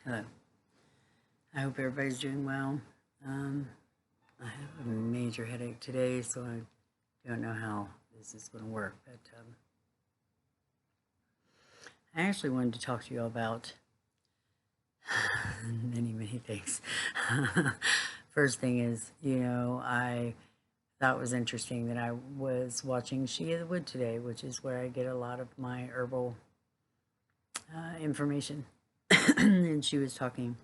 Hello. I hope everybody's doing well. I have a major headache today, so I don't know how this is going to work. But I actually wanted to talk to you all about many things. First thing is, I thought it was interesting that I was watching She of the Wood today, which is where I get a lot of my herbal information. And she was talking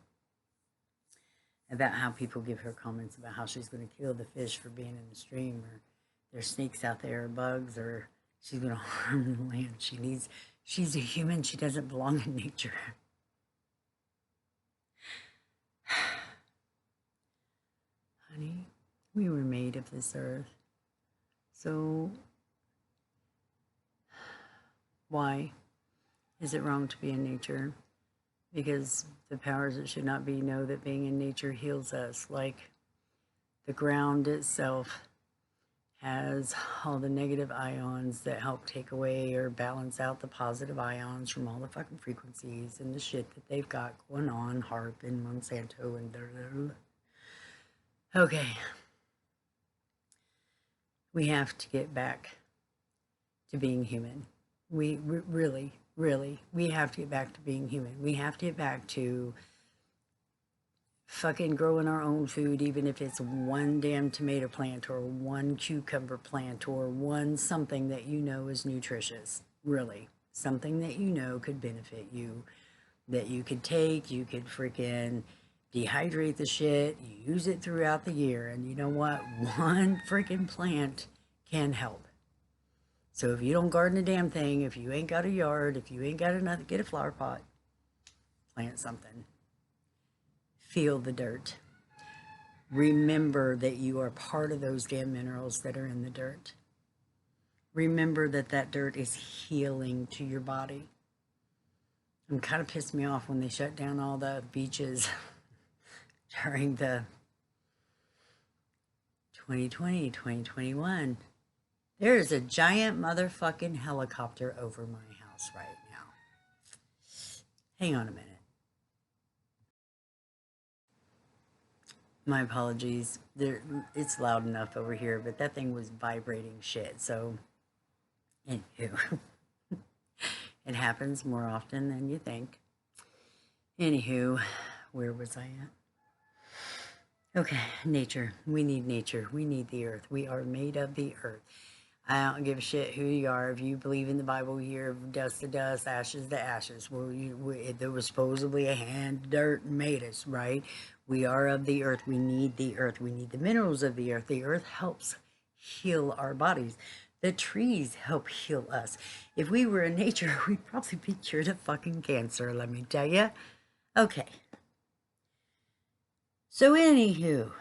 about how people give her comments about how she's going to kill the fish for being in the stream, or there's snakes out there, or bugs, or she's going to harm the land. She's a human. She doesn't belong in nature. Honey, we were made of this earth. So why is it wrong to be in nature? Because the powers that should not be know that being in nature heals us, like the ground itself has all the negative ions that help take away or balance out the positive ions from all the fucking frequencies and the shit that they've got going on, HARP and Monsanto and okay. We have to get back to being human. We really, we have to get back to being human. We have to get back to fucking growing our own food, even if it's one damn tomato plant or one cucumber plant or one something that you know is nutritious. Really, something that you know could benefit you, that you could take, you could freaking dehydrate the shit, use it throughout the year. And you know what? One freaking plant can help. So if you don't garden a damn thing, if you ain't got a yard, if you ain't got enough, get a flower pot, plant something. Feel the dirt. Remember that you are part of those damn minerals that are in the dirt. Remember that that dirt is healing to your body. It kind of pissed me off when they shut down all the beaches during the 2020, 2021. There is a giant motherfucking helicopter over my house right now. Hang on a minute. My apologies. It's loud enough over here, but that thing was vibrating shit. So, anywho, it happens more often than you think. Anywho, where was I at? Okay, nature. We need nature. We need the earth. We are made of the earth. I don't give a shit who you are. If you believe in the Bible, you're dust to dust, ashes to ashes. Well, there was supposedly a hand, dirt made us, right? We are of the earth. We need the earth. We need the minerals of the earth. The earth helps heal our bodies. The trees help heal us. If we were in nature, we'd probably be cured of fucking cancer, let me tell you. Okay. So, anywho,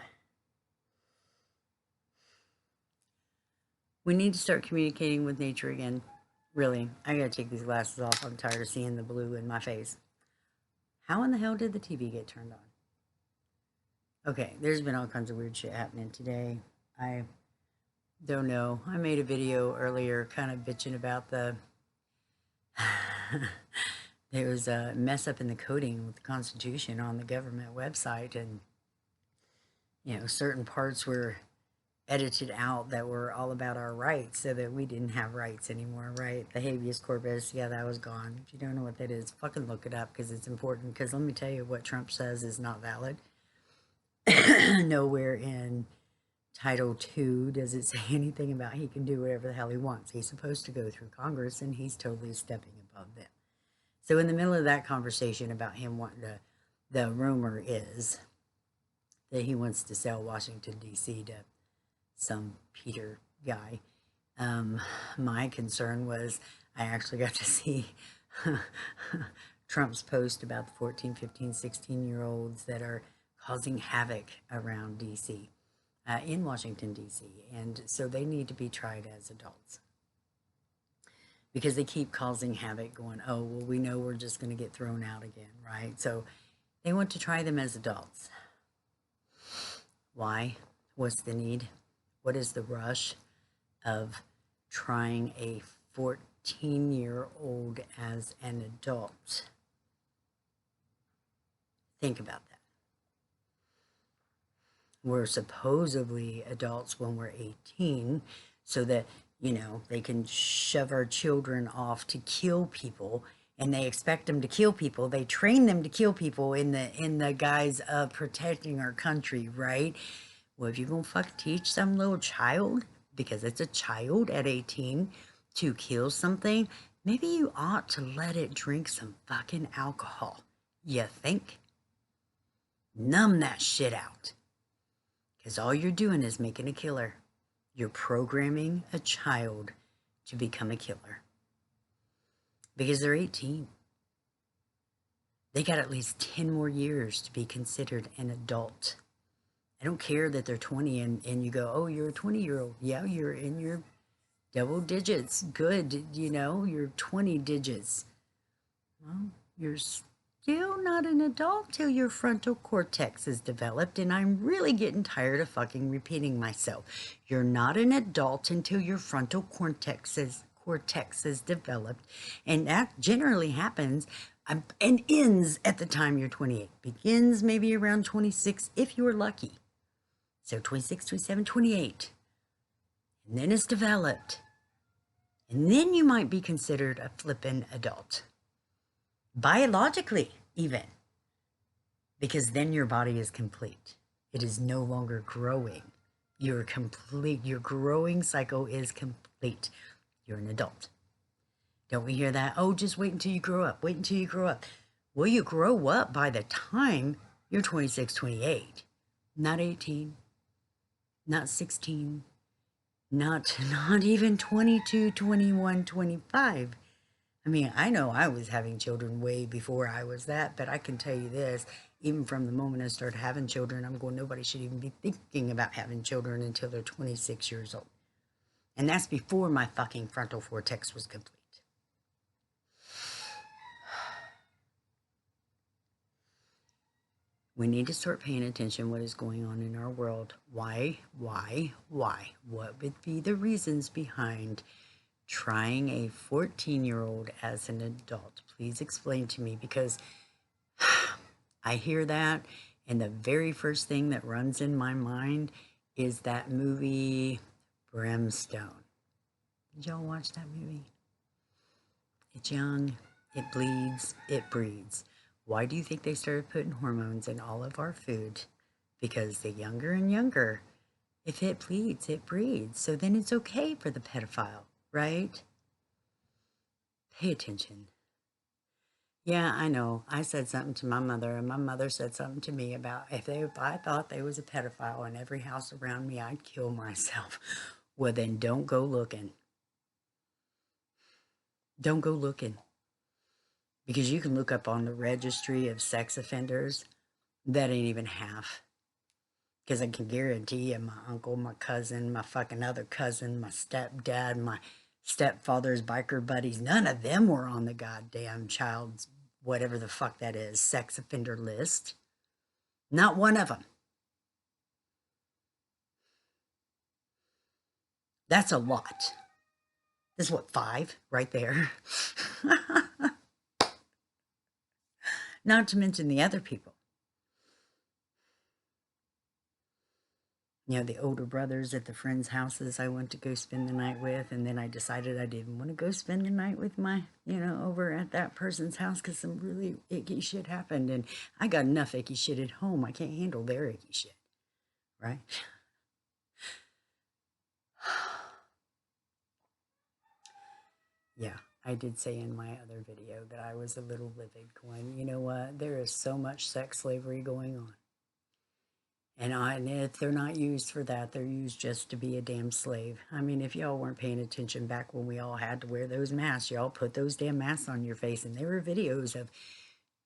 we need to start communicating with nature again. Really, I gotta take these glasses off. I'm tired of seeing the blue in my face. How in the hell did the TV get turned on? Okay, there's been all kinds of weird shit happening today. I don't know. I made a video earlier kind of bitching about the there was a mess up in the coding with the Constitution on the government website, and certain parts were edited out that were all about our rights, so that we didn't have rights anymore, right? The habeas corpus, yeah, that was gone. If you don't know what that is, fucking look it up, because it's important. Because let me tell you, what Trump says is not valid. Nowhere in Title II does it say anything about he can do whatever the hell he wants. He's supposed to go through Congress, and he's totally stepping above them. So in the middle of that conversation about him wanting to, the rumor is that he wants to sell Washington, D.C. to some Peter guy. My concern was I actually got to see Trump's post about the 14, 15, 16-year-olds that are causing havoc around D.C., in Washington, D.C., and so they need to be tried as adults. Because they keep causing havoc, going, oh, well, we know we're just going to get thrown out again, right? So they want to try them as adults. Why? What's the need? What is the rush of trying a 14-year-old as an adult? Think about that. We're supposedly adults when we're 18 so that, they can shove our children off to kill people, and they expect them to kill people. They train them to kill people in the guise of protecting our country, right? Well, if you're going to fuck teach some little child, because it's a child at 18, to kill something, maybe you ought to let it drink some fucking alcohol. You think? Numb that shit out. Because all you're doing is making a killer. You're programming a child to become a killer. Because they're 18. They got at least 10 more years to be considered an adult. I don't care that they're 20 and you go, oh, you're a 20-year-old. Yeah, you're in your double digits. Good, you're 20 digits. Well, you're still not an adult till your frontal cortex is developed, and I'm really getting tired of fucking repeating myself. You're not an adult until your frontal cortex is developed, and that generally happens and ends at the time you're 28. Begins maybe around 26 if you're lucky. So 26, 27, 28. And then it's developed. And then you might be considered a flippin' adult. Biologically, even. Because then your body is complete. It is no longer growing. You're complete. Your growing cycle is complete. You're an adult. Don't we hear that? Oh, just wait until you grow up. Wait until you grow up. Well, you grow up by the time you're 26, 28. Not 18. Not 16. Not even 22, 21, 25. I mean, I know I was having children way before I was that, but I can tell you this, even from the moment I started having children, I'm going, nobody should even be thinking about having children until they're 26 years old. And that's before my fucking frontal cortex was complete. We need to start paying attention what is going on in our world. Why? What would be the reasons behind trying a 14-year-old as an adult? Please explain to me, because I hear that, and the very first thing that runs in my mind is that movie Brimstone. Did y'all watch that movie? It's young, it bleeds, it breeds. Why do you think they started putting hormones in all of our food? Because the younger and younger, if it bleeds, it breeds. So then it's okay for the pedophile, right? Pay attention. Yeah, I know. I said something to my mother, and my mother said something to me about if I thought they was a pedophile in every house around me, I'd kill myself. Well, then don't go looking. Don't go looking. Because you can look up on the registry of sex offenders, that ain't even half. Because I can guarantee you, my uncle, my cousin, my fucking other cousin, my stepdad, my stepfather's biker buddies, none of them were on the goddamn child's, whatever the fuck that is, sex offender list. Not one of them. That's a lot. This is what, 5 right there? Not to mention the other people. The older brothers at the friends' houses I went to go spend the night with, and then I decided I didn't want to go spend the night with my, over at that person's house because some really icky shit happened, and I got enough icky shit at home. I can't handle their icky shit, right? Yeah, I did say in my other video that I was a little livid, going, you know what, there is so much sex slavery going on. And if they're not used for that, they're used just to be a damn slave. I mean, if y'all weren't paying attention back when we all had to wear those masks, y'all put those damn masks on your face. And there were videos of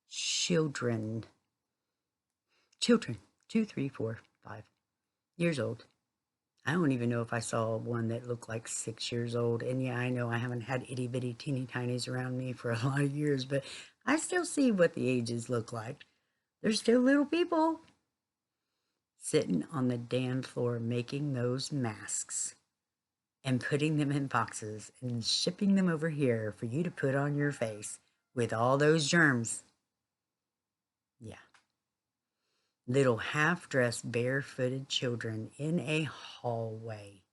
children, 2, 3, 4, 5 years old. I don't even know if I saw one that looked like 6 years old. And yeah, I know I haven't had itty bitty teeny tinies around me for a lot of years, but I still see what the ages look like. They're still little people sitting on the damn floor making those masks and putting them in boxes and shipping them over here for you to put on your face with all those germs. Yeah. Little half-dressed, barefooted children in a hallway.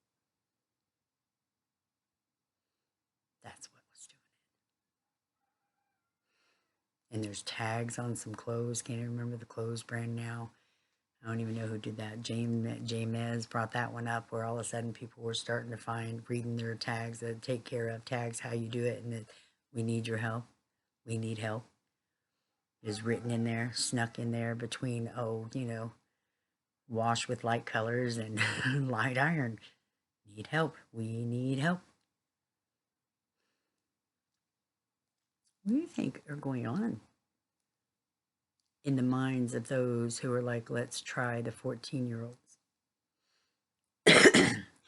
That's what was doing it. And there's tags on some clothes. Can't even remember the clothes brand now. I don't even know who did that. James brought that one up where all of a sudden people were starting to find, reading their tags, that take care of tags, how you do it, and that we need your help. We need help. Is written in there, snuck in there between, wash with light colors and light iron. Need help. We need help. What do you think are going on in the minds of those who are like, let's try the 14-year-olds?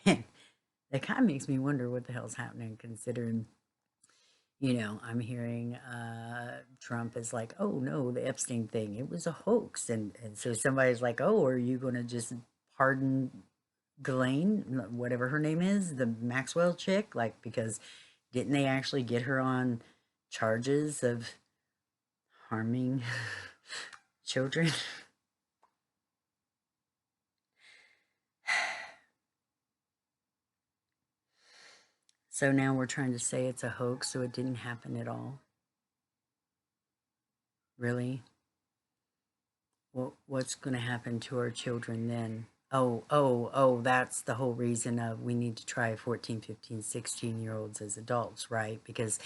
That kind of makes me wonder what the hell's happening, considering, I'm hearing Trump is like, oh no, the Epstein thing, it was a hoax. And so somebody's like, oh, are you going to just pardon Ghislaine, whatever her name is, the Maxwell chick? Like, because didn't they actually get her on charges of harming children? So now we're trying to say it's a hoax, so it didn't happen at all. Really? Well, what's going to happen to our children then? Oh, that's the whole reason of we need to try 14, 15, 16-year-olds as adults, right? Because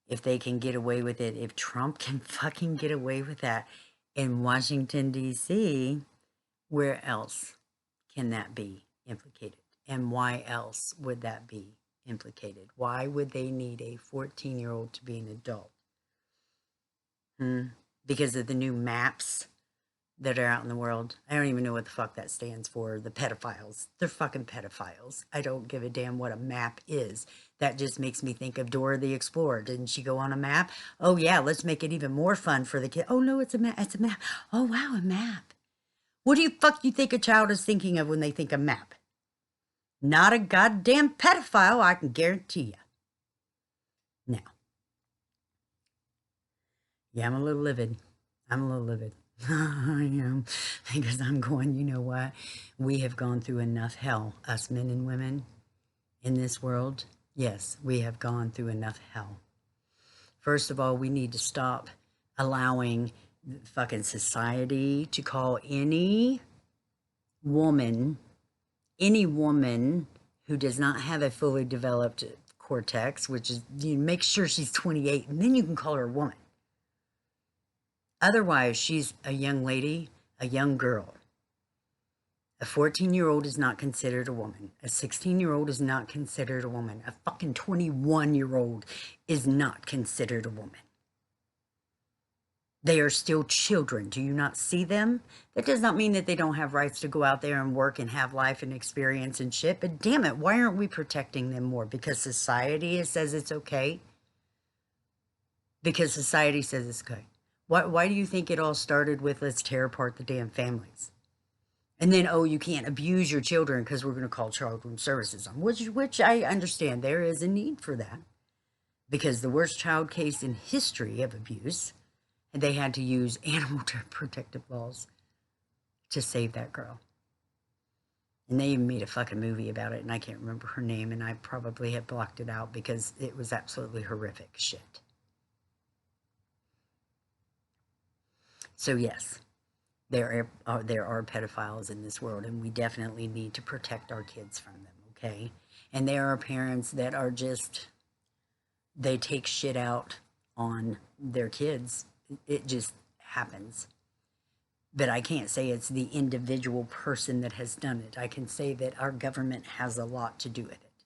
if they can get away with it, if Trump can fucking get away with that in Washington, D.C., where else can that be implicated? And why else would that be implicated? Why would they need a 14-year-old to be an adult? Because of the new maps that are out in the world. I don't even know what the fuck that stands for. The pedophiles. They're fucking pedophiles. I don't give a damn what a map is. That just makes me think of Dora the Explorer. Didn't she go on a map? Oh yeah, let's make it even more fun for the kid. Oh no, it's a map. It's a map. Oh wow, a map. What do you fuck you think a child is thinking of when they think a map? Not a goddamn pedophile, I can guarantee you. Now, yeah, I'm a little livid. I am, because I'm going, you know what? We have gone through enough hell, us men and women in this world. Yes, we have gone through enough hell. First of all, we need to stop allowing fucking society to call any woman who does not have a fully developed cortex, which is, you make sure she's 28, and then you can call her a woman. Otherwise, she's a young lady, a young girl. A 14-year-old is not considered a woman. A 16-year-old is not considered a woman. A fucking 21-year-old is not considered a woman. They are still children. Do you not see them? That does not mean that they don't have rights to go out there and work and have life and experience and shit. But damn it, why aren't we protecting them more? Because society says it's okay? Because society says it's okay. Why do you think it all started with let's tear apart the damn families? And then, oh, you can't abuse your children because we're going to call children's services on, which I understand there is a need for that. Because the worst child case in history of abuse, and they had to use animal protective laws to save that girl. And they even made a fucking movie about it, and I can't remember her name, and I probably have blocked it out because it was absolutely horrific shit. So yes, there are pedophiles in this world, and we definitely need to protect our kids from them, okay? And there are parents that are just, they take shit out on their kids. It just happens. But I can't say it's the individual person that has done it. I can say that our government has a lot to do with it,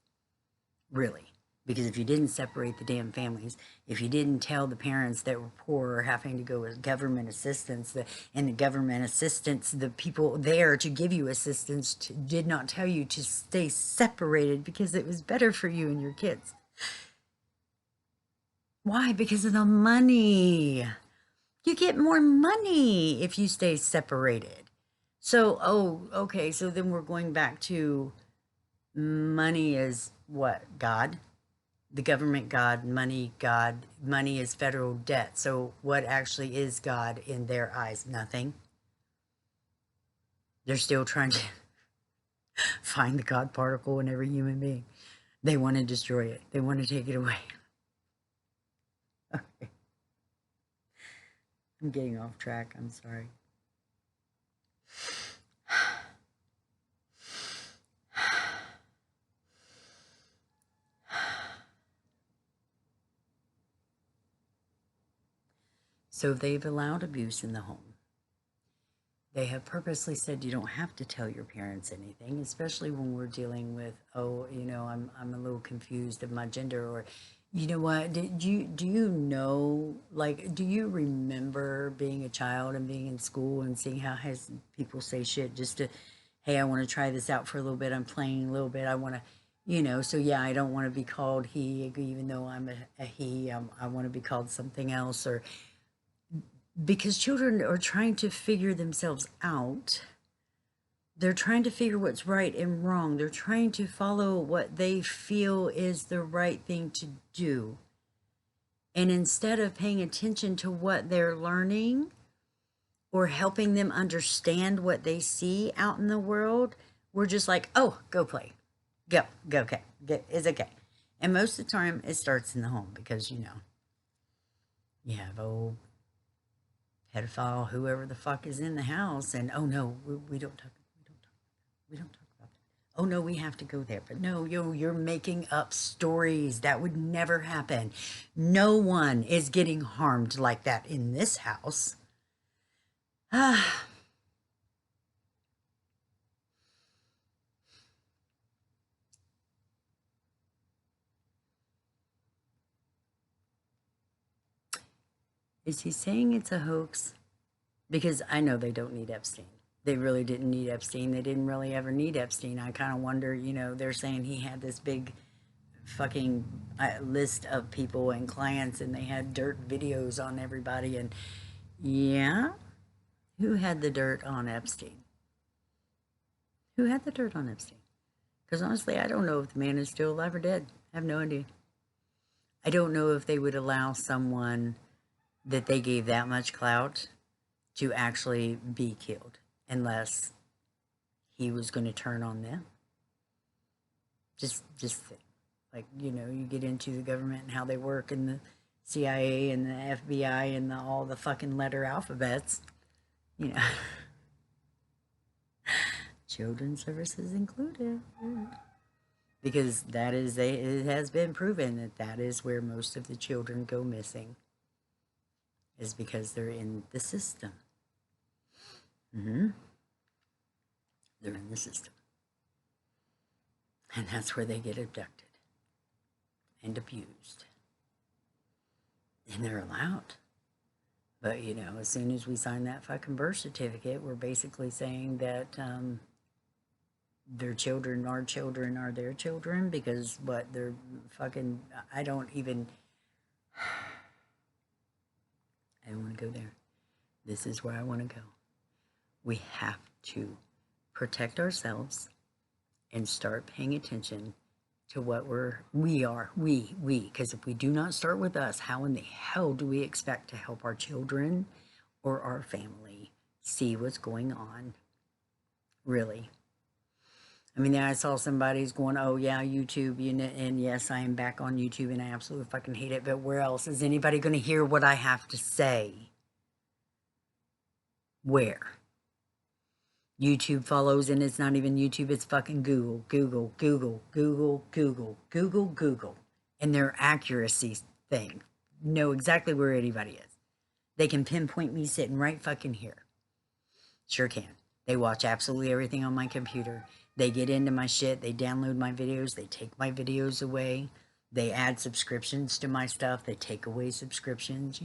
really. Because if you didn't separate the damn families, if you didn't tell the parents that were poor or having to go with government assistance, and the government assistance, the people there to give you assistance did not tell you to stay separated because it was better for you and your kids. Why? Because of the money. You get more money if you stay separated. So, oh, okay, so then we're going back to money is what? God? The government God, money is federal debt. So what actually is God in their eyes? Nothing. They're still trying to find the God particle in every human being. They want to destroy it. They want to take it away. Okay. I'm getting off track. I'm sorry. So they've allowed abuse in the home. They have purposely said you don't have to tell your parents anything, especially when we're dealing with, oh, I'm a little confused of my gender, or you know what, do you know, like, do you remember being a child and being in school and seeing how has people say shit just to, hey, I want to try this out for a little bit, I'm playing a little bit, I want to, so yeah, I don't want to be called he, even though I'm a he, I want to be called something else, or because children are trying to figure themselves out. They're trying to figure what's right and wrong. They're trying to follow what they feel is the right thing to do. And instead of paying attention to what they're learning or helping them understand what they see out in the world, we're just like, oh, go play. Go, okay. It's okay. And most of the time, it starts in the home because, you have old pedophile, whoever the fuck is in the house, and oh no, we don't talk about that. Oh no, we have to go there. But no, you're making up stories. That would never happen. No one is getting harmed like that in this house. Ah. Is he saying it's a hoax? Because I know they don't need Epstein. They really didn't need Epstein. They didn't really ever need Epstein. I kind of wonder, they're saying he had this big fucking list of people and clients and they had dirt videos on everybody. And yeah, who had the dirt on Epstein? Who had the dirt on Epstein? Because honestly, I don't know if the man is still alive or dead. I have no idea. I don't know if they would allow someone that they gave that much clout to actually be killed unless he was going to turn on them. Just think. Like, you get into the government and how they work and the CIA and the FBI and all the fucking letter alphabets, children's services included. Because it has been proven that is where most of the children go missing, is because they're in the system. They're in the system. And that's where they get abducted and abused. And they're allowed. But, as soon as we sign that fucking birth certificate, we're basically saying that their children are their children, because they're fucking, I don't want to go there. This is where I want to go. We have to protect ourselves and start paying attention to what we are, because if we do not start with us, how in the hell do we expect to help our children or our family see what's going on? Really. I mean, I saw somebody's going, oh yeah, YouTube, and yes, I am back on YouTube and I absolutely fucking hate it, but where else is anybody going to hear what I have to say? Where? YouTube follows, and it's not even YouTube, it's fucking Google, and their accuracy thing. Know exactly where anybody is. They can pinpoint me sitting right fucking here. Sure can. They watch absolutely everything on my computer. They get into my shit. They download my videos. They take my videos away. They add subscriptions to my stuff. They take away subscriptions,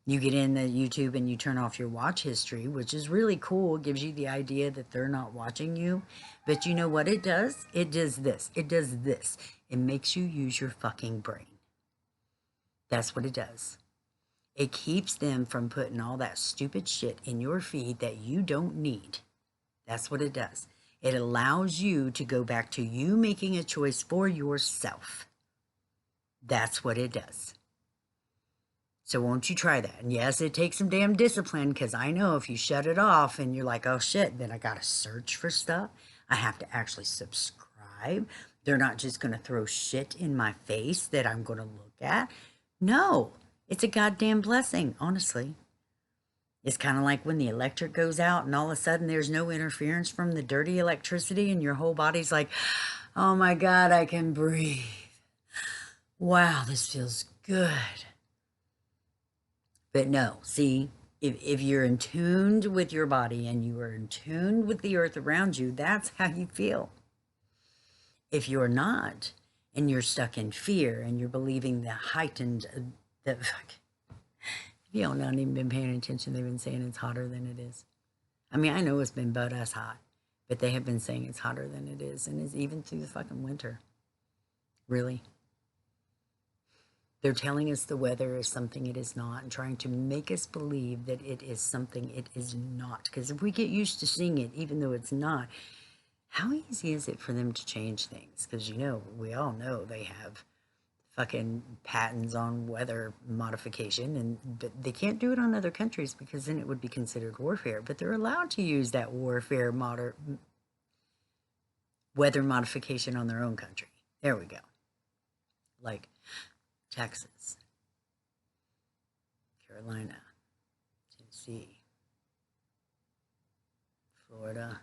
You get in the YouTube and you turn off your watch history, which is really cool. It gives you the idea that they're not watching you. But you know what it does? It does this. It does this. It makes you use your fucking brain. That's what it does. It keeps them from putting all that stupid shit in your feed that you don't need. That's what it does. It allows you to go back to you making a choice for yourself. That's what it does. So won't you try that? And yes, it takes some damn discipline, because I know if you shut it off and you're like, oh shit, then I got to search for stuff. I have to actually subscribe. They're not just going to throw shit in my face that I'm going to look at. No, it's a goddamn blessing, honestly. It's kind of like when the electric goes out and all of a sudden there's no interference from the dirty electricity and your whole body's like, oh my God, I can breathe. Wow, this feels good. But no, see, if you're in tuned with your body and you are in tuned with the earth around you, that's how you feel. If you're not, and you're stuck in fear and you're believing the heightened, the you know, not even been paying attention, they've been saying it's hotter than it is. I mean, I know it's been butt ass hot, but they have been saying it's hotter than it is, and it's even through the fucking winter. Really. They're telling us the weather is something it is not and trying to make us believe that it is something it is not. Because if we get used to seeing it, even though it's not, how easy is it for them to change things? Because, you know, we all know they have fucking patents on weather modification, but they can't do it on other countries because then it would be considered warfare. But they're allowed to use that warfare weather modification on their own country. There we go. Like Texas, Carolina, Tennessee, Florida,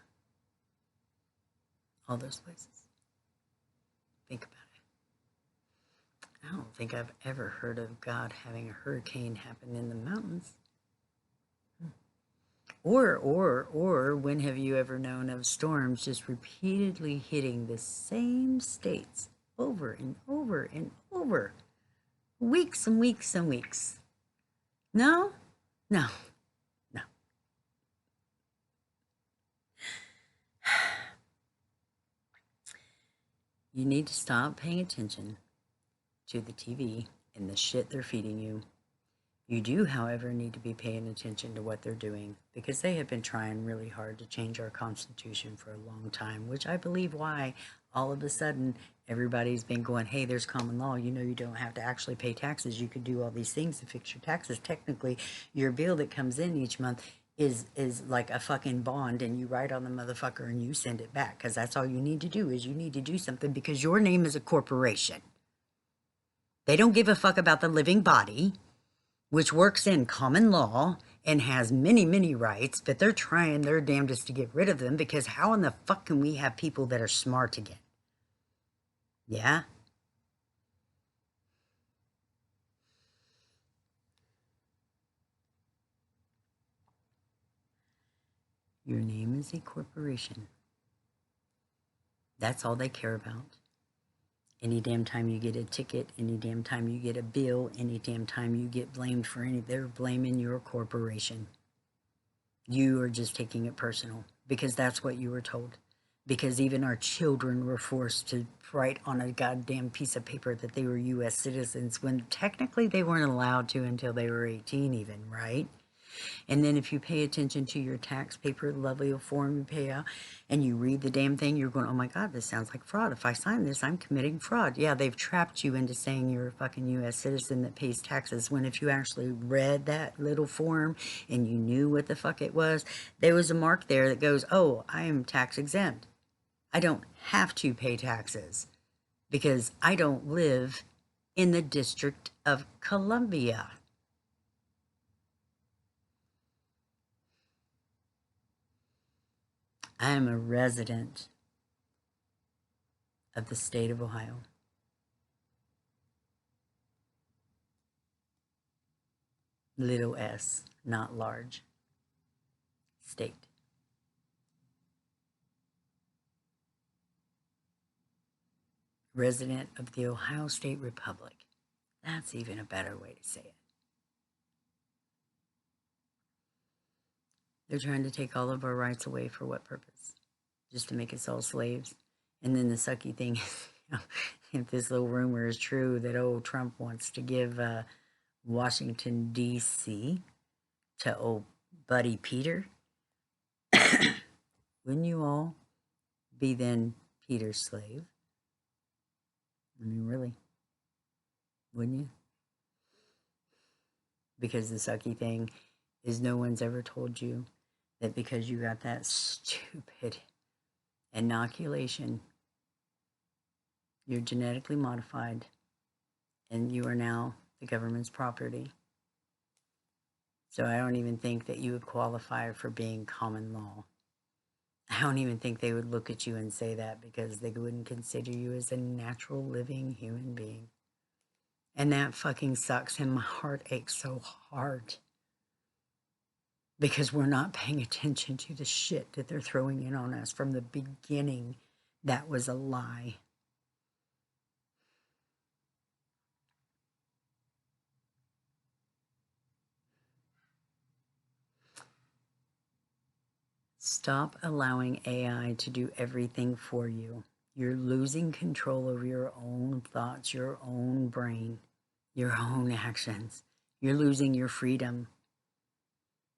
all those places. Think about it. I don't think I've ever heard of God having a hurricane happen in the mountains. Or when have you ever known of storms just repeatedly hitting the same states over and over and over? Weeks and weeks and weeks. No? No. No. You need to stop paying attention to the TV and the shit they're feeding you. You do, however, need to be paying attention to what they're doing because they have been trying really hard to change our Constitution for a long time, which I believe why all of a sudden everybody's been going, hey, there's common law. You know, you don't have to actually pay taxes. You could do all these things to fix your taxes. Technically, your bill that comes in each month is like a fucking bond, and you write on the motherfucker and you send it back because that's all you need to do is you need to do something because your name is a corporation. They don't give a fuck about the living body, which works in common law and has many, many rights, but they're trying their damnedest to get rid of them because how in the fuck can we have people that are smart again? Yeah? Your name is a corporation. That's all they care about. Any damn time you get a ticket, any damn time you get a bill, any damn time you get blamed for they're blaming your corporation. You are just taking it personal because that's what you were told. Because even our children were forced to write on a goddamn piece of paper that they were U.S. citizens when technically they weren't allowed to until they were 18 even, right? And then if you pay attention to your tax paper, the lovely form you pay out, and you read the damn thing, you're going, oh my God, this sounds like fraud. If I sign this, I'm committing fraud. Yeah, they've trapped you into saying you're a fucking U.S. citizen that pays taxes, when if you actually read that little form and you knew what the fuck it was, there was a mark there that goes, oh, I am tax exempt. I don't have to pay taxes because I don't live in the District of Columbia. I am a resident of the state of Ohio. Little s, not large. State. Resident of the Ohio State Republic. That's even a better way to say it. They're trying to take all of our rights away for what purpose? Just to make us all slaves. And then the sucky thing is, if this little rumor is true that old Trump wants to give Washington, D.C. to old buddy Peter, wouldn't you all be then Peter's slave? I mean, really? Wouldn't you? Because the sucky thing is no one's ever told you that because you got that stupid inoculation, you're genetically modified and you are now the government's property. So I don't even think that you would qualify for being common law. I don't even think they would look at you and say that because they wouldn't consider you as a natural living human being. And that fucking sucks and my heart aches so hard. Because we're not paying attention to the shit that they're throwing in on us from the beginning. That was a lie. Stop allowing AI to do everything for you. You're losing control over your own thoughts, your own brain, your own actions. You're losing your freedom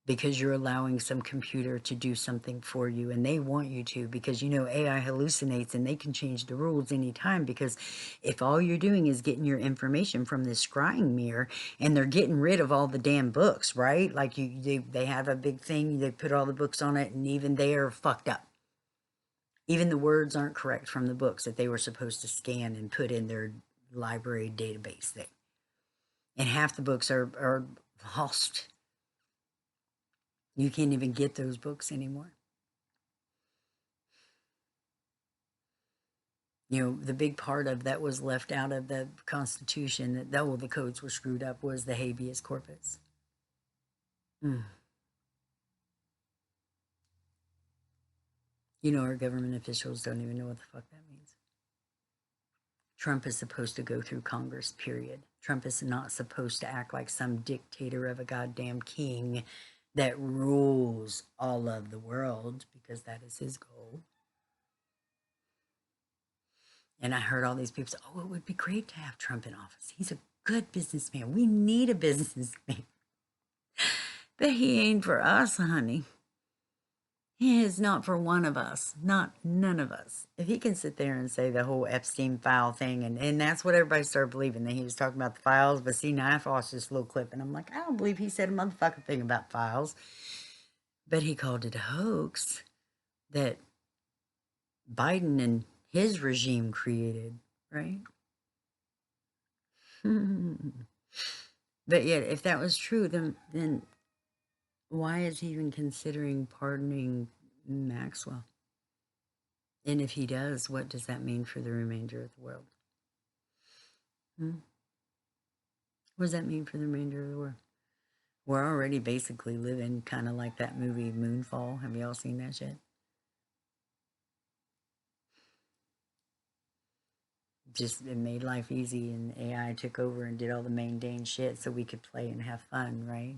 because you're allowing some computer to do something for you, and they want you to, because AI hallucinates and they can change the rules anytime. Because if all you're doing is getting your information from this scrying mirror, and they're getting rid of all the damn books, right? Like they have a big thing, they put all the books on it, and even they are fucked up. Even the words aren't correct from the books that they were supposed to scan and put in their library database thing, and half the books are lost. You can't even get those books anymore. The big part of that was left out of the Constitution, that the codes were screwed up, was the habeas corpus. Mm. Our government officials don't even know what the fuck that means. Trump is supposed to go through Congress, period. Trump is not supposed to act like some dictator of a goddamn king that rules all of the world, because that is his goal. And I heard all these people say, oh, it would be great to have Trump in office. He's a good businessman. We need a businessman. But he ain't for us, honey. He is not for one of us. None of us. If he can sit there and say the whole Epstein file thing, and that's what everybody started believing, that he was talking about the files. But see, now I watched this little clip, and I'm like, I don't believe he said a motherfucking thing about files. But he called it a hoax that Biden and his regime created, right? But yet, if that was true, then why is he even considering pardoning Maxwell? And if he does, what does that mean for the remainder of the world? What does that mean for the remainder of the world? We're already basically living kind of like that movie Moonfall. Have y'all seen that shit? Just, it made life easy, and AI took over and did all the mundane shit so we could play and have fun, right?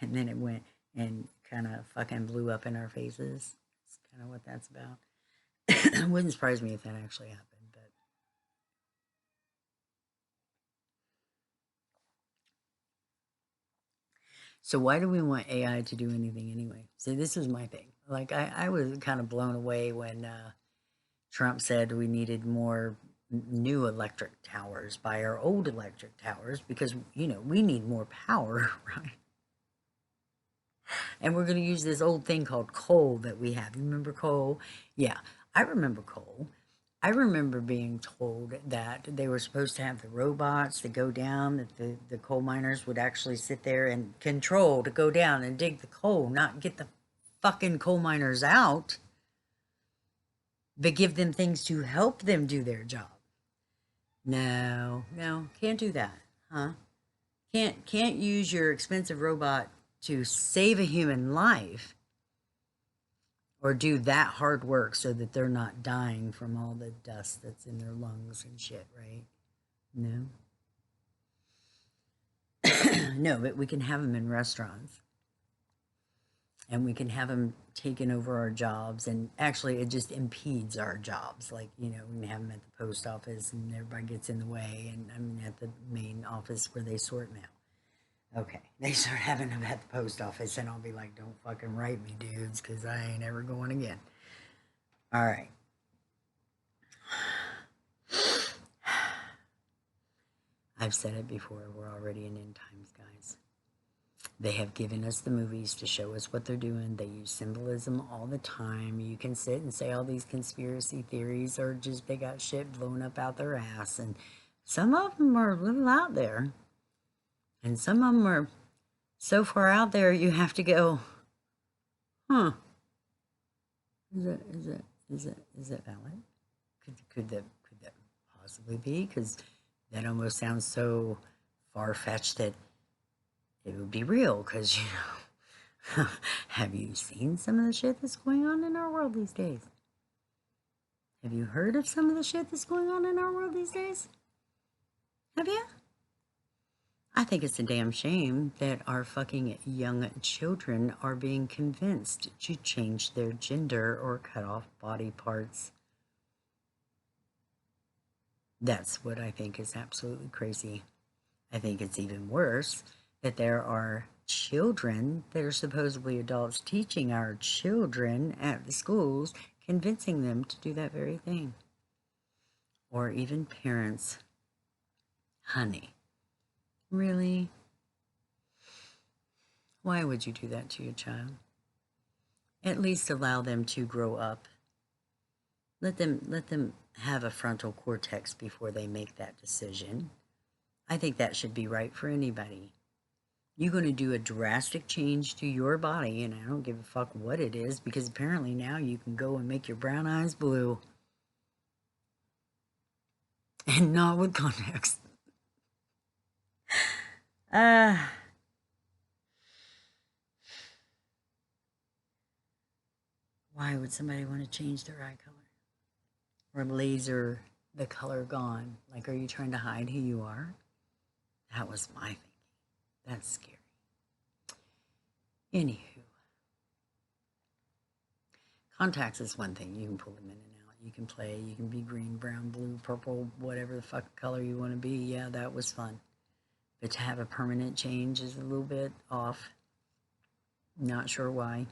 And then it went and kind of fucking blew up in our faces. That's kind of what that's about. It wouldn't surprise me if that actually happened. But so why do we want AI to do anything anyway? See, this is my thing. Like, I was kind of blown away when Trump said we needed more new electric towers by our old electric towers, because we need more power, right? And we're going to use this old thing called coal that we have. You remember coal? Yeah, I remember coal. I remember being told that they were supposed to have the robots that go down, that the coal miners would actually sit there and control to go down and dig the coal, not get the fucking coal miners out, but give them things to help them do their job. No, can't do that, huh? Can't use your expensive robot to save a human life or do that hard work so that they're not dying from all the dust that's in their lungs and shit, right? No. No, but we can have them in restaurants. And we can have them taking over our jobs. And actually, it just impedes our jobs. Like, we can have them at the post office and everybody gets in the way. And I mean, at the main office where they sort mail. Okay, they start having them at the post office, and I'll be like, don't fucking write me, dudes, because I ain't ever going again. All right. I've said it before, we're already in end times, guys. They have given us the movies to show us what they're doing. They use symbolism all the time. You can sit and say all these conspiracy theories are just, they got shit blown up out their ass. And some of them are a little out there. And some of them are so far out there, you have to go, huh? Is it valid? Could that possibly be? Because that almost sounds so far-fetched that it would be real. Because, you know, have you seen some of the shit that's going on in our world these days? Have you heard of some of the shit that's going on in our world these days? Have you? I think it's a damn shame that our fucking young children are being convinced to change their gender or cut off body parts. That's what I think is absolutely crazy. I think it's even worse that there are children that are supposedly adults teaching our children at the schools, convincing them to do that very thing. Or even parents. Honey, really? Why would you do that to your child? At least allow them to grow up. Let them have a frontal cortex before they make that decision. I think that should be right for anybody. You're going to do a drastic change to your body, and I don't give a fuck what it is, because apparently now you can go and make your brown eyes blue. And not with contacts. Why would somebody want to change their eye color? Or laser the color gone? Like, are you trying to hide who you are? That was my thinking. That's scary. Anywho. Contacts is one thing. You can pull them in and out. You can play. You can be green, brown, blue, purple, whatever the fuck color you want to be. Yeah, that was fun. But to have a permanent change is a little bit off. Not sure why.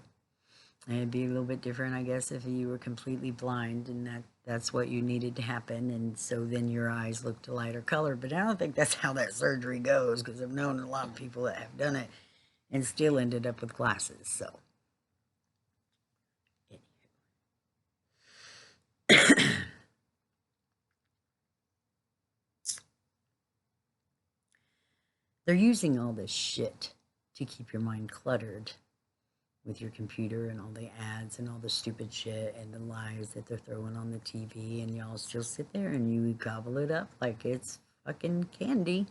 It'd be a little bit different, I guess, if you were completely blind and that's what you needed to happen. And so then your eyes looked a lighter color. But I don't think that's how that surgery goes, because I've known a lot of people that have done it and still ended up with glasses. So, they're using all this shit to keep your mind cluttered with your computer and all the ads and all the stupid shit and the lies that they're throwing on the TV, and y'all still sit there and you gobble it up like it's fucking candy,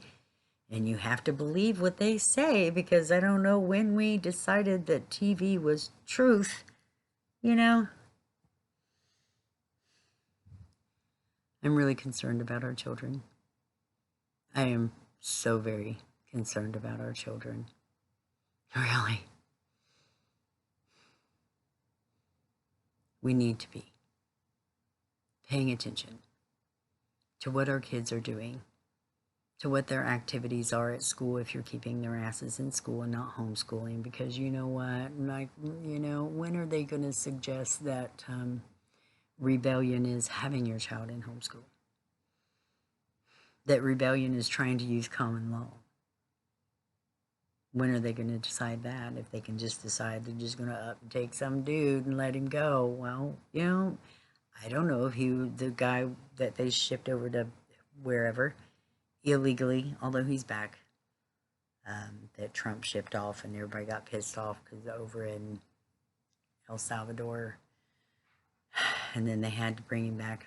and you have to believe what they say, because I don't know when we decided that TV was truth, you know? I'm really concerned about our children. I am so very concerned about our children. Really. We need to be paying attention to what our kids are doing, to what their activities are at school if you're keeping their asses in school and not homeschooling, because you know what, like, you know, when are they going to suggest that rebellion is having your child in homeschool? That rebellion is trying to use common law? When are they going to decide that? If they can just decide they're just going to up and take some dude and let him go. Well, you know, I don't know if the guy that they shipped over to wherever illegally, although he's back, that Trump shipped off, and everybody got pissed off because over in El Salvador, and then they had to bring him back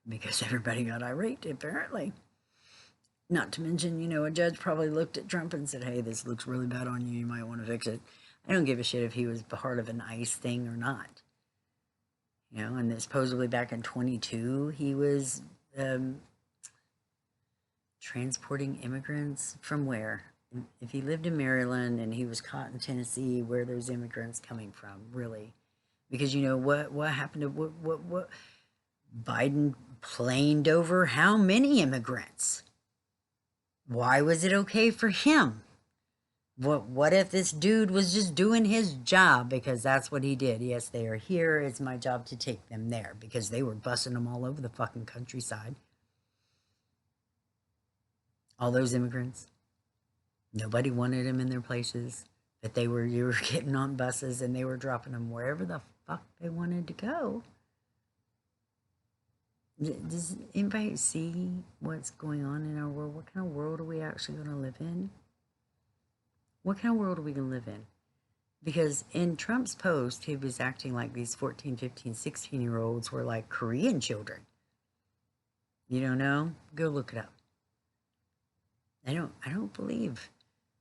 because everybody got irate, apparently. Not to mention, you know, a judge probably looked at Trump and said, hey, this looks really bad on you. You might want to fix it. I don't give a shit if he was part of an ICE thing or not. You know, and supposedly back in 22, he was transporting immigrants from where? If he lived in Maryland and he was caught in Tennessee, where are those immigrants coming from, really? Because, you know, what happened to, what Biden planed over how many immigrants? Why was it okay for him? What if this dude was just doing his job because that's what he did? Yes, they are here. It's my job to take them there, because they were busting them all over the fucking countryside. All those immigrants, nobody wanted them in their places, but you were getting on buses and they were dropping them wherever the fuck they wanted to go. Does anybody see what's going on in our world? What kind of world are we actually going to live in? What kind of world are we going to live in? Because in Trump's post, he was acting like these 14, 15, 16-year-olds were like Korean children. You don't know? Go look it up. I don't believe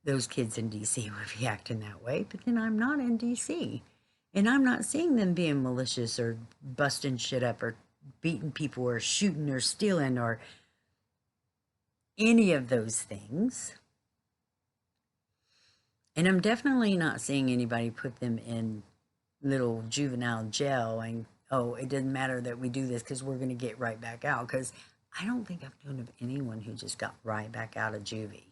those kids in DC would be acting that way, but then I'm not in DC. And I'm not seeing them being malicious or busting shit up or beating people or shooting or stealing or any of those things. And I'm definitely not seeing anybody put them in little juvenile jail and, oh, it doesn't matter that we do this because we're going to get right back out. Because I don't think I've known of anyone who just got right back out of juvie.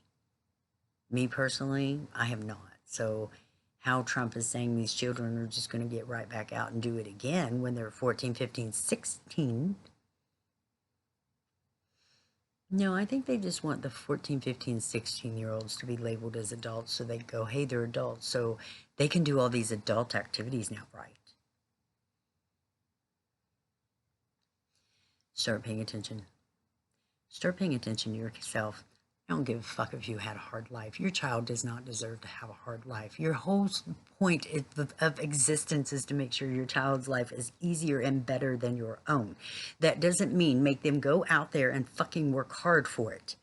Me personally, I have not. So how Trump is saying these children are just going to get right back out and do it again when they're 14, 15, 16. No, I think they just want the 14, 15, 16-year-olds to be labeled as adults so they go, hey, they're adults. So they can do all these adult activities now, right? Start paying attention. Start paying attention to yourself. I don't give a fuck if you had a hard life. Your child does not deserve to have a hard life. Your whole point of existence is to make sure your child's life is easier and better than your own. That doesn't mean make them go out there and fucking work hard for it.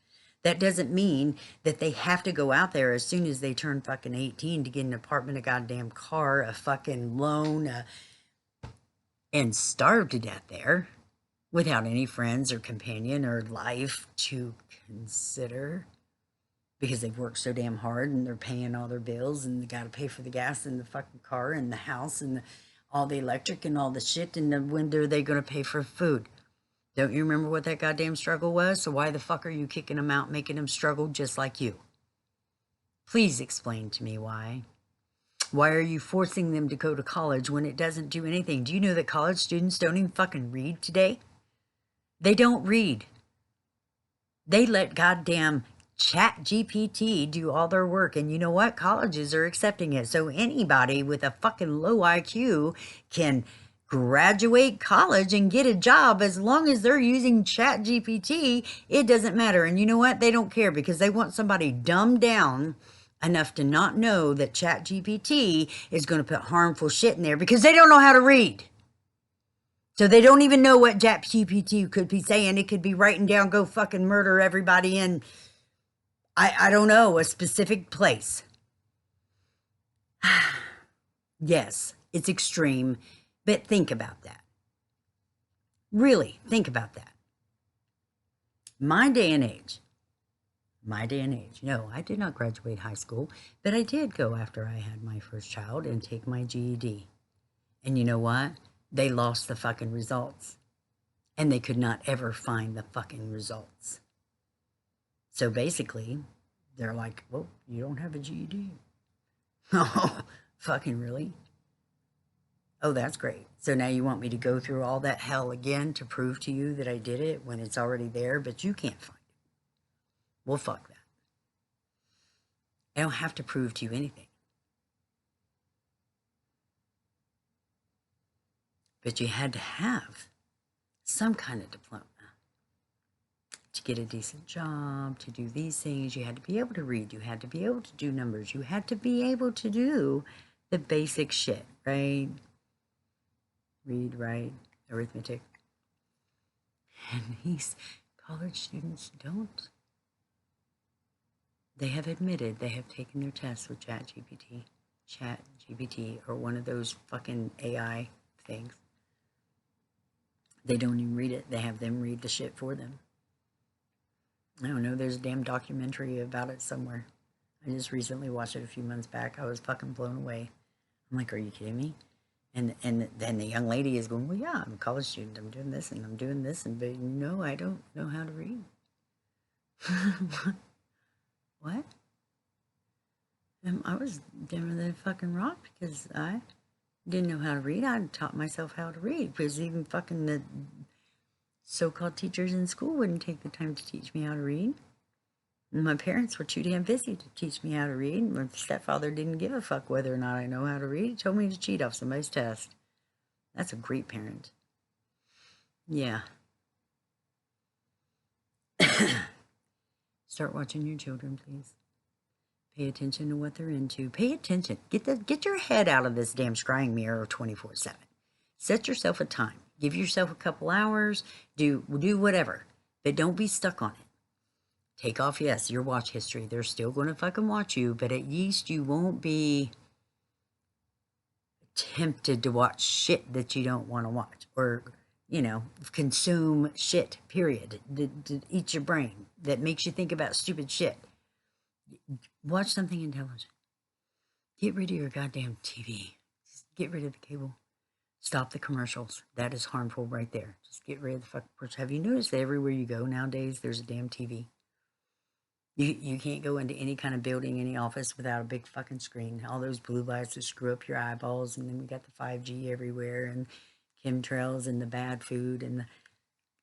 That doesn't mean that they have to go out there as soon as they turn fucking 18 to get an apartment, a goddamn car, a fucking loan, and starve to death there without any friends or companion or life to consider because they've worked so damn hard and they're paying all their bills and they got to pay for the gas in the fucking car and the house and all the electric and all the shit. And when are they going to pay for food? Don't you remember what that goddamn struggle was? So why the fuck are you kicking them out, making them struggle just like you? Please explain to me why. Why are you forcing them to go to college when it doesn't do anything? Do you know that college students don't even fucking read today? They don't read. They let goddamn ChatGPT do all their work. And you know what? Colleges are accepting it. So anybody with a fucking low IQ can graduate college and get a job as long as they're using ChatGPT. It doesn't matter. And you know what? They don't care because they want somebody dumbed down enough to not know that ChatGPT is going to put harmful shit in there because they don't know how to read. So they don't even know what ChatGPT could be saying. It could be writing down, go fucking murder everybody in, I don't know, a specific place. Yes, it's extreme, but think about that. Really, think about that. My day and age, no, I did not graduate high school, but I did go after I had my first child and take my GED. And you know what? They lost the fucking results. And they could not ever find the fucking results. So basically, they're like, well, you don't have a GED. Oh, fucking really? Oh, that's great. So now you want me to go through all that hell again to prove to you that I did it when it's already there, but you can't find it. Well, fuck that. I don't have to prove to you anything. But you had to have some kind of diploma to get a decent job, to do these things. You had to be able to read. You had to be able to do numbers. You had to be able to do the basic shit, right? Read, write, arithmetic. And these college students don't. They have admitted they have taken their tests with ChatGPT, or one of those fucking AI things. They don't even read it. They have them read the shit for them. I don't know. There's a damn documentary about it somewhere. I just recently watched it a few months back. I was fucking blown away. I'm like, are you kidding me? And then the young lady is going, well, yeah, I'm a college student. I'm doing this and I'm doing this. And, but no, I don't know how to read. What? I was dimmer than a fucking rock because I didn't know how to read. I taught myself how to read because even fucking the so-called teachers in school wouldn't take the time to teach me how to read. My parents were too damn busy to teach me how to read. My stepfather didn't give a fuck whether or not I know how to read. He told me to cheat off somebody's test. That's a great parent. Yeah. Start watching your children, please. Pay attention to what they're into. Pay attention. Get your head out of this damn scrying mirror 24/7. Set yourself a time. Give yourself a couple hours. Do whatever. But don't be stuck on it. Take off, yes, your watch history. They're still going to fucking watch you, but at least you won't be tempted to watch shit that you don't want to watch, or consume shit, period, to eat your brain, that makes you think about stupid shit. Watch something intelligent. Get rid of your goddamn TV. Just get rid of the cable. Stop the commercials. That is harmful right there. Just get rid of the fucking commercials. Have you noticed that everywhere you go nowadays there's a damn TV? You can't go into any kind of building, any office without a big fucking screen. All those blue lights that screw up your eyeballs, and then we got the 5G everywhere, and chemtrails, and the bad food, and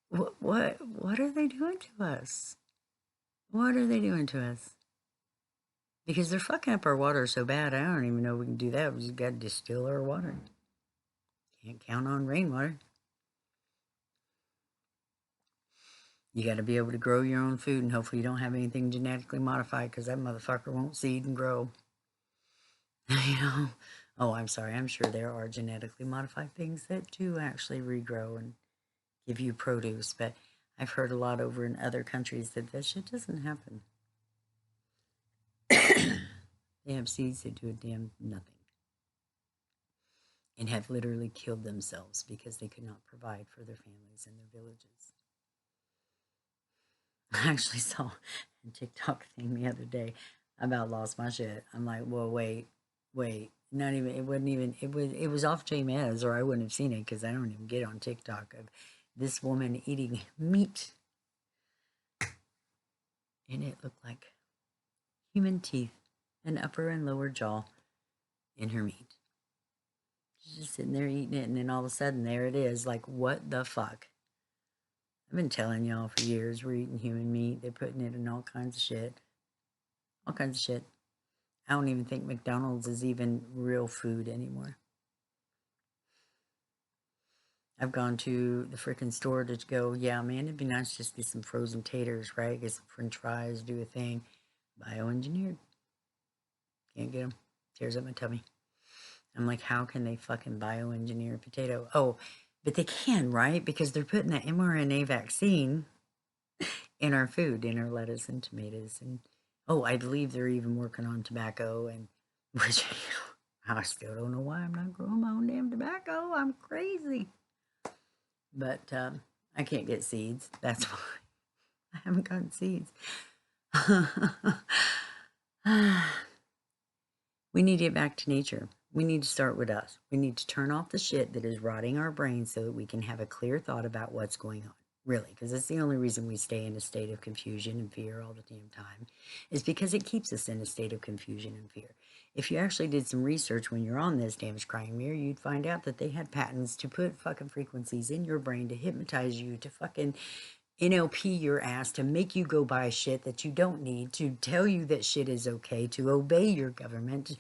what are they doing to us? What are they doing to us? Because they're fucking up our water so bad, I don't even know we can do that. We just got to distill our water. Can't count on rainwater. You got to be able to grow your own food, and hopefully you don't have anything genetically modified, because that motherfucker won't seed and grow. Oh, I'm sorry. I'm sure there are genetically modified things that do actually regrow and give you produce, but I've heard a lot over in other countries that shit doesn't happen. They have seeds that do a damn nothing, and have literally killed themselves because they could not provide for their families and their villages. I actually saw a TikTok thing the other day about lost my shit. I'm like, well, wait, not even. It wasn't even. It was off JMez, or I wouldn't have seen it because I don't even get on TikTok of this woman eating meat, and it looked like human teeth, an upper and lower jaw, in her meat. She's just sitting there eating it, and then all of a sudden, there it is. Like, what the fuck? I've been telling y'all for years we're eating human meat. They're putting it in all kinds of shit. All kinds of shit. I don't even think McDonald's is even real food anymore. I've gone to the freaking store to go, yeah, man, it'd be nice to just get some frozen taters, right? Get some french fries, do a thing. Bioengineered. Can't get them. Tears up my tummy. I'm like, how can they fucking bioengineer a potato? Oh, but they can, right? Because they're putting that mRNA vaccine in our food, in our lettuce and tomatoes. And oh, I believe they're even working on tobacco, and which I still don't know why I'm not growing my own damn tobacco. I'm crazy. But I can't get seeds. That's why I haven't gotten seeds. We need to get back to nature. We need to start with us. We need to turn off the shit that is rotting our brains so that we can have a clear thought about what's going on. Really, because it's the only reason we stay in a state of confusion and fear all the damn time, is because it keeps us in a state of confusion and fear. If you actually did some research when you're on this damn scrying mirror, you'd find out that they had patents to put fucking frequencies in your brain to hypnotize you, to fucking NLP your ass, to make you go buy shit that you don't need, to tell you that shit is okay, to obey your government.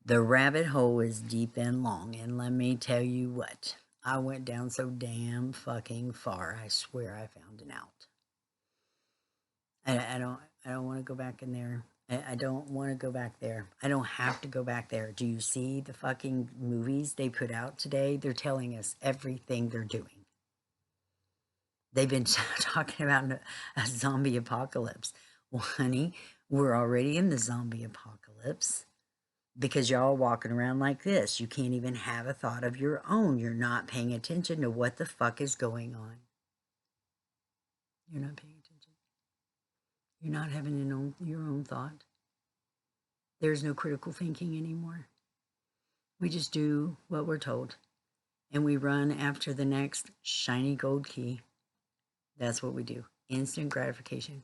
The rabbit hole is deep and long, and let me tell you what. I went down so damn fucking far. I swear I found an out. I don't want to go back in there. I don't want to go back there. I don't have to go back there. Do you see the fucking movies they put out today? They're telling us everything they're doing. They've been talking about a zombie apocalypse. Well, honey, we're already in the zombie apocalypse. Because y'all walking around like this. You can't even have a thought of your own. You're not paying attention to what the fuck is going on. You're not paying attention. You're not having your own thought. There's no critical thinking anymore. We just do what we're told. And we run after the next shiny gold key. That's what we do. Instant gratification.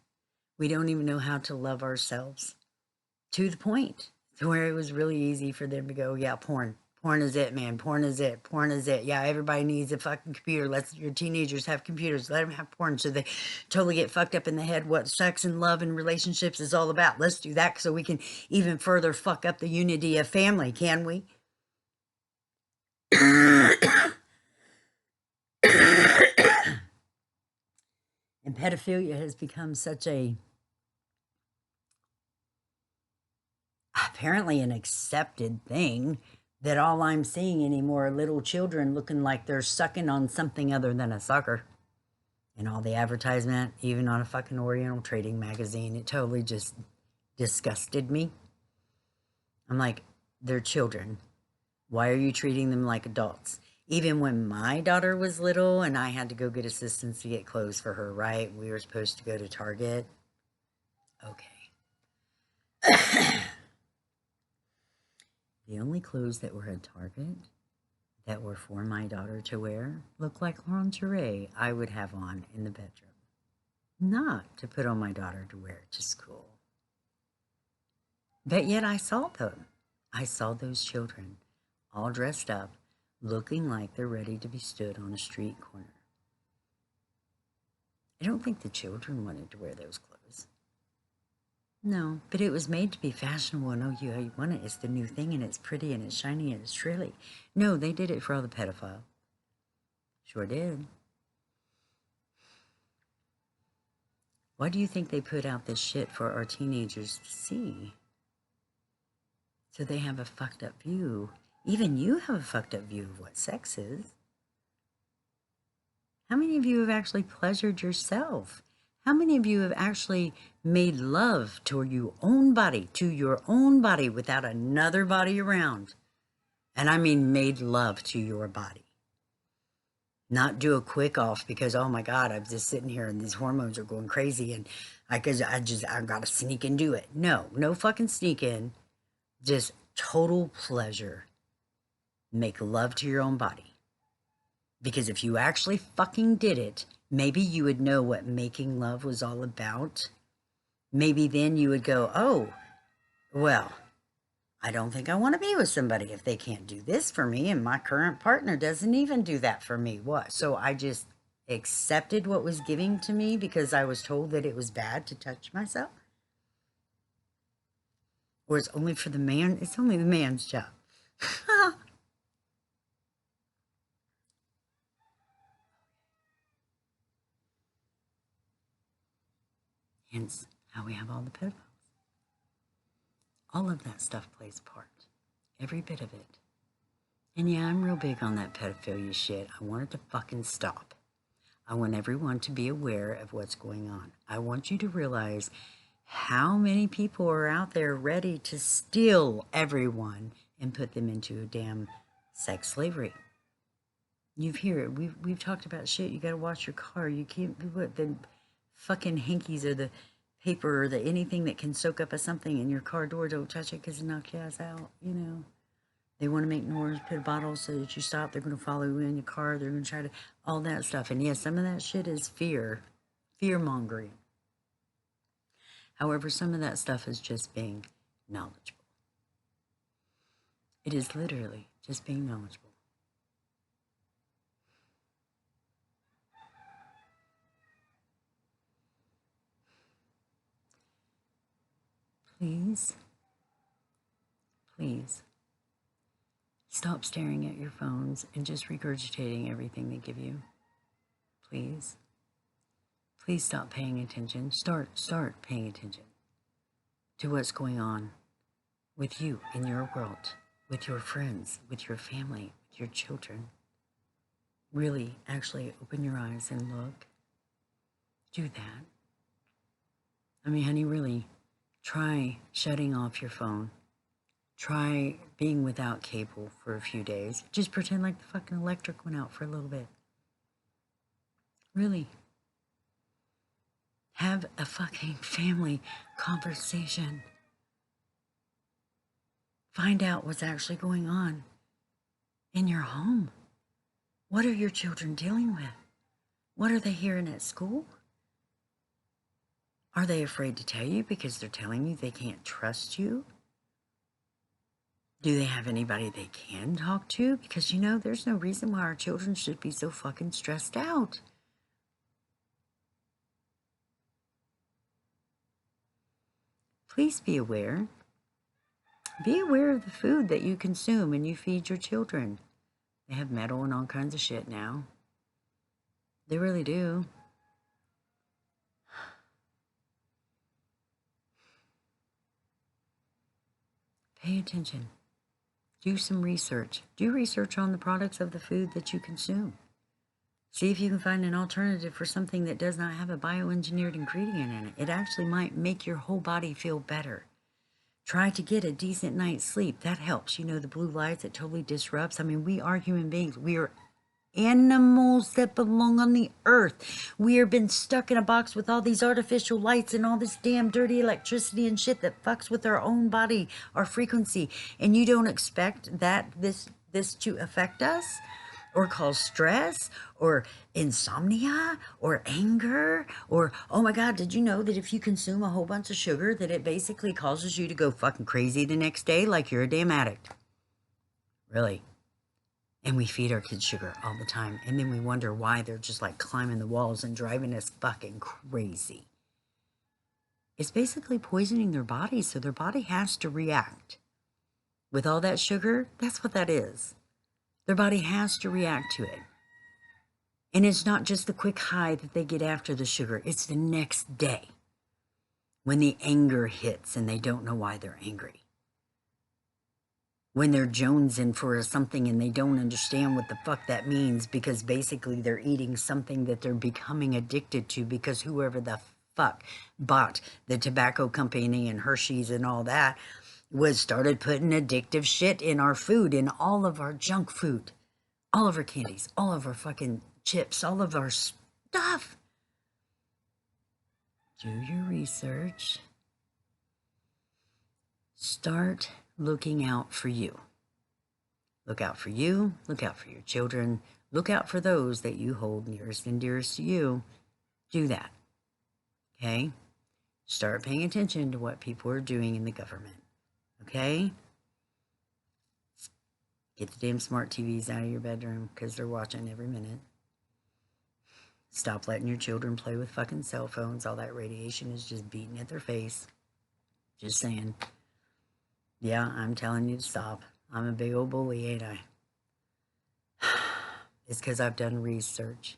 We don't even know how to love ourselves. To the point where it was really easy for them to go, yeah, porn Porn is it, man. Porn is it. Porn is it. Yeah, everybody needs a fucking computer. Let your teenagers have computers. Let them have porn so they totally get fucked up in the head what sex and love and relationships is all about. Let's do that so we can even further fuck up the unity of family, can we? And pedophilia has become such a, apparently an accepted thing, that all I'm seeing anymore are little children looking like they're sucking on something other than a sucker. And all the advertisement, even on a fucking Oriental Trading magazine, it totally just disgusted me. I'm like, they're children. Why are you treating them like adults? Even when my daughter was little and I had to go get assistance to get clothes for her, right? We were supposed to go to Target. Okay. The only clothes that were at Target that were for my daughter to wear looked like lingerie I would have on in the bedroom. Not to put on my daughter to wear to school. But yet I saw them. I saw those children all dressed up, looking like they're ready to be stood on a street corner. I don't think the children wanted to wear those clothes. No, but it was made to be fashionable and oh, you want it. It's the new thing and it's pretty and it's shiny and it's frilly. No, they did it for all the pedophiles. Sure did. Why do you think they put out this shit for our teenagers to see? So they have a fucked up view. Even you have a fucked up view of what sex is. How many of you have actually pleasured yourself? How many of you have actually made love to your own body without another body around? And I mean made love to your body. Not do a quick off because, oh my God, I'm just sitting here and these hormones are going crazy and I got to sneak and do it. No fucking sneak in. Just total pleasure. Make love to your own body. Because if you actually fucking did it, maybe you would know what making love was all about. Maybe then you would go, oh, well, I don't think I want to be with somebody if they can't do this for me and my current partner doesn't even do that for me. What? So I just accepted what was given to me because I was told that it was bad to touch myself? Or it's only for the man? It's only the man's job. Hence how we have all the pedophiles. All of that stuff plays a part. Every bit of it. And yeah, I'm real big on that pedophilia shit. I want it to fucking stop. I want everyone to be aware of what's going on. I want you to realize how many people are out there ready to steal everyone and put them into a damn sex slavery. You've heard it. We've talked about shit. You got to watch your car. You can't be what the fucking hankies or the paper or the anything that can soak up a something in your car door. Don't touch it because it knocks your ass out. You know. They want to make noise, put a bottle so that you stop. They're going to follow you in your car. They're going to try to, all that stuff. And yes, some of that shit is fear mongering. However, some of that stuff is just being knowledgeable. It is literally just being knowledgeable. Please, please, stop staring at your phones and just regurgitating everything they give you. Please. Please stop paying attention. Start paying attention to what's going on with you in your world, with your friends, with your family, with your children. Really, actually open your eyes and look. Do that. I mean, honey, really, try shutting off your phone. Try being without cable for a few days. Just pretend like the fucking electric went out for a little bit. Really. Have a fucking family conversation. Find out what's actually going on in your home. What are your children dealing with? What are they hearing at school? Are they afraid to tell you because they're telling you they can't trust you? Do they have anybody they can talk to? Because, you know, there's no reason why our children should be so fucking stressed out. Please be aware. Be aware of the food that you consume and you feed your children. They have metal and all kinds of shit now. They really do. Pay attention. Do some research. Do research on the products of the food that you consume. See if you can find an alternative for something that does not have a bioengineered ingredient in it. It actually might make your whole body feel better. Try to get a decent night's sleep. That helps. You know, the blue lights, it totally disrupts. I mean, we are human beings. We are animals that belong on the earth. We are been stuck in a box with all these artificial lights and all this damn dirty electricity and shit that fucks with our own body, our frequency. And you don't expect that this to affect us or cause stress or insomnia or anger or, oh my God, did you know that if you consume a whole bunch of sugar that it basically causes you to go fucking crazy the next day like you're a damn addict? Really? And we feed our kids sugar all the time. And then we wonder why they're just like climbing the walls and driving us fucking crazy. It's basically poisoning their body, so their body has to react. With all that sugar, that's what that is. Their body has to react to it. And it's not just the quick high that they get after the sugar. It's the next day when the anger hits and they don't know why they're angry. When they're jonesing for something and they don't understand what the fuck that means because basically they're eating something that they're becoming addicted to because whoever the fuck bought the tobacco company and Hershey's and all that started putting addictive shit in our food, in all of our junk food, all of our candies, all of our fucking chips, all of our stuff. Do your research. Start looking out for you. Look out for you. Look out for your children. Look out for those that you hold nearest and dearest to you. Do that. Okay? Start paying attention to what people are doing in the government. Okay? Get the damn smart TVs out of your bedroom because they're watching every minute. Stop letting your children play with fucking cell phones. All that radiation is just beating at their face. Just saying. Yeah, I'm telling you to stop. I'm a big old bully, ain't I? It's because I've done research.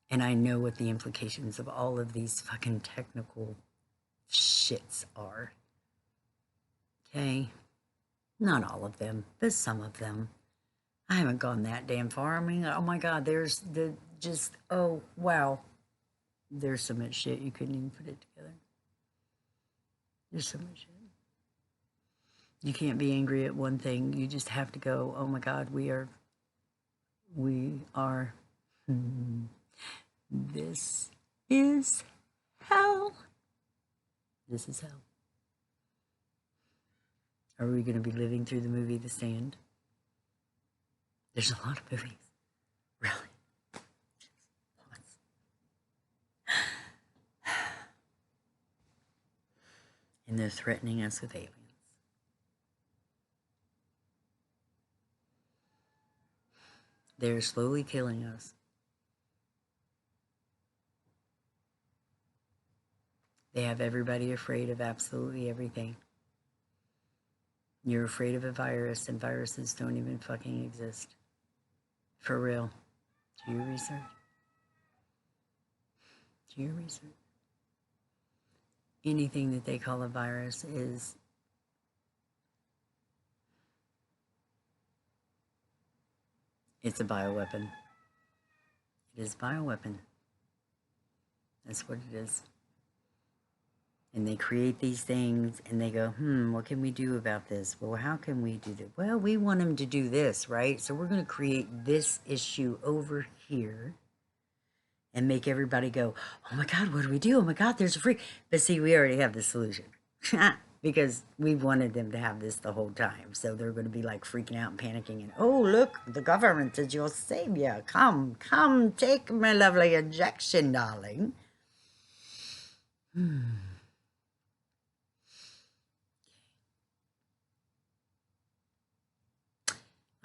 And I know what the implications of all of these fucking technical shits are. Okay? Not all of them, but some of them. I haven't gone that damn far. I mean, oh my God, there's oh, wow. There's so much shit you couldn't even put it together. There's so much shit. You can't be angry at one thing. You just have to go, oh my God, we are, this is hell. This is hell. Are we going to be living through the movie The Stand? There's a lot of movies. Really? And they're threatening us with aliens. They're slowly killing us. They have everybody afraid of absolutely everything. You're afraid of a virus, and viruses don't even fucking exist. For real. Do your research. Do your research. Anything that they call a virus is it's a bioweapon. It is a bioweapon. That's what it is. And they create these things and they go, what can we do about this? Well, how can we do that? Well, we want them to do this, right? So we're going to create this issue over here and make everybody go, oh my God, what do we do? Oh my God, there's a freak. But see, we already have the solution because we've wanted them to have this the whole time. So they're going to be like freaking out and panicking and, oh, look, the government is your savior. Come, take my lovely injection, darling.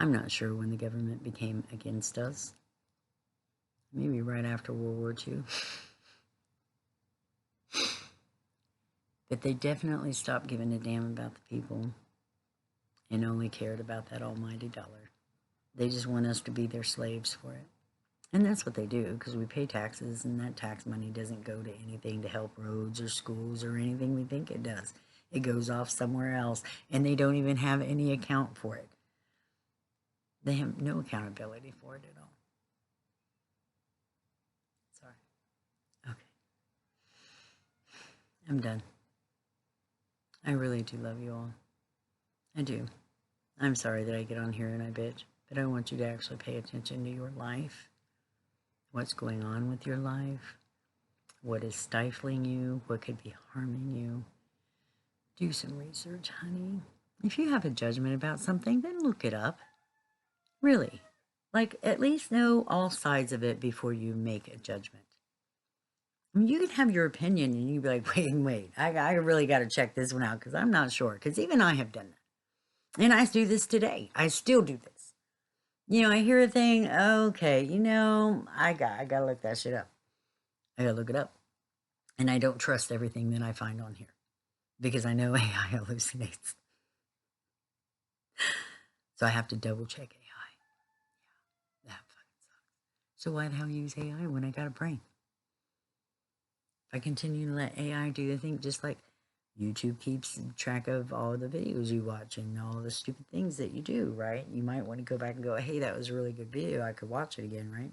I'm not sure when the government became against us. Maybe right after World War II. But they definitely stopped giving a damn about the people and only cared about that almighty dollar. They just want us to be their slaves for it. And that's what they do, because we pay taxes, and that tax money doesn't go to anything to help roads or schools or anything we think it does. It goes off somewhere else, and they don't even have any account for it. They have no accountability for it at all. Sorry. Okay. I'm done. I really do love you all. I do. I'm sorry that I get on here and I bitch, but I want you to actually pay attention to your life. What's going on with your life? What is stifling you? What could be harming you? Do some research, honey. If you have a judgment about something, then look it up. Really. Like, at least know all sides of it before you make a judgment. I mean, you can have your opinion and you'd be like, wait, I really got to check this one out because I'm not sure. Because even I have done that. And I do this today. I still do this. I hear a thing, okay, I got to look that shit up. I got to look it up. And I don't trust everything that I find on here because I know AI hallucinates. So I have to double check AI. Yeah, that fucking sucks. So why the hell use AI when I got a brain? If I continue to let AI do the thing, just like YouTube keeps track of all the videos you watch and all the stupid things that you do, right? You might want to go back and go, hey, that was a really good video. I could watch it again, right?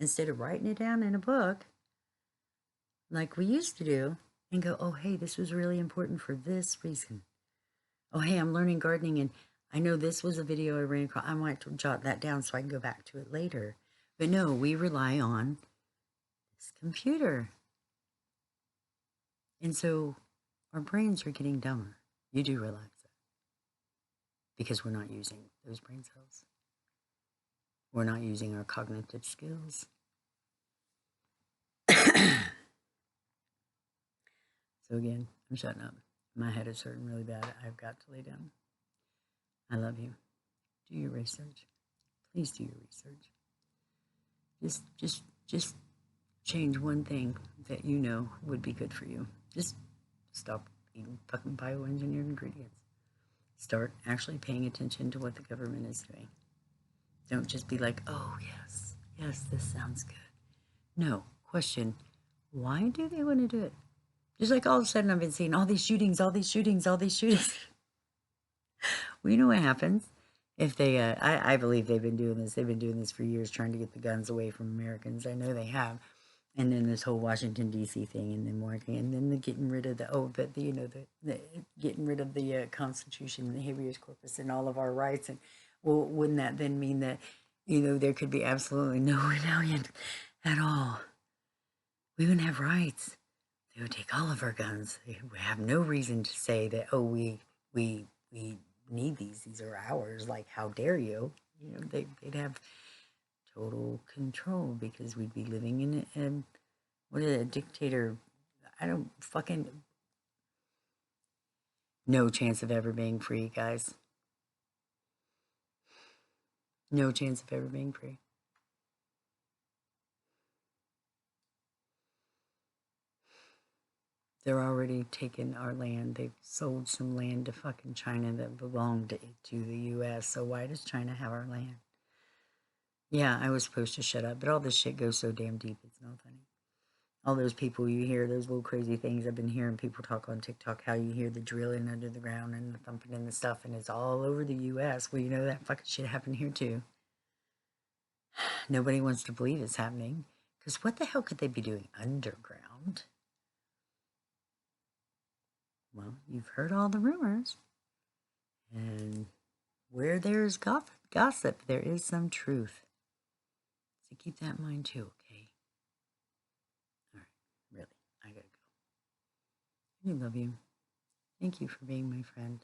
Instead of writing it down in a book, like we used to do, and go, oh, hey, this was really important for this reason. Oh, hey, I'm learning gardening, and I know this was a video I ran across. I might jot that down so I can go back to it later. But no, we rely on this computer. And so our brains are getting dumber. You do realize that. Because we're not using those brain cells. We're not using our cognitive skills. So again, I'm shutting up. My head is hurting really bad. I've got to lay down. I love you. Do your research. Please do your research. Just change one thing that you know would be good for you. Just stop eating fucking bioengineered ingredients. Start actually paying attention to what the government is doing. Don't just be like, oh, yes, this sounds good. No, question, why do they want to do it? Just like all of a sudden I've been seeing all these shootings. Well, you know what happens? If they, I believe they've been doing this. They've been doing this for years, trying to get the guns away from Americans. I know they have. And then this whole Washington D.C. thing, and then working, and then the getting rid of the getting rid of the Constitution, the habeas corpus, and all of our rights. And well, wouldn't that then mean that there could be absolutely no rebellion at all? We wouldn't have rights. They would take all of our guns. We have no reason to say that, oh, we need these. These are ours. Like, how dare you? They'd have total control because we'd be living in a dictator. I don't fucking no chance of ever being free, guys. No chance of ever being free. They're already taking our land. They've sold some land to fucking China that belonged to the U.S. So why does China have our land? Yeah, I was supposed to shut up, but all this shit goes so damn deep, it's not funny. All those people you hear, those little crazy things. I've been hearing people talk on TikTok how you hear the drilling under the ground and the thumping and the stuff, and it's all over the U.S. Well, that fucking shit happened here too. Nobody wants to believe it's happening, because what the hell could they be doing underground? Well, you've heard all the rumors. And where there's gossip, there is some truth. So keep that in mind too, okay? All right, really, I gotta go. I love you. Thank you for being my friend.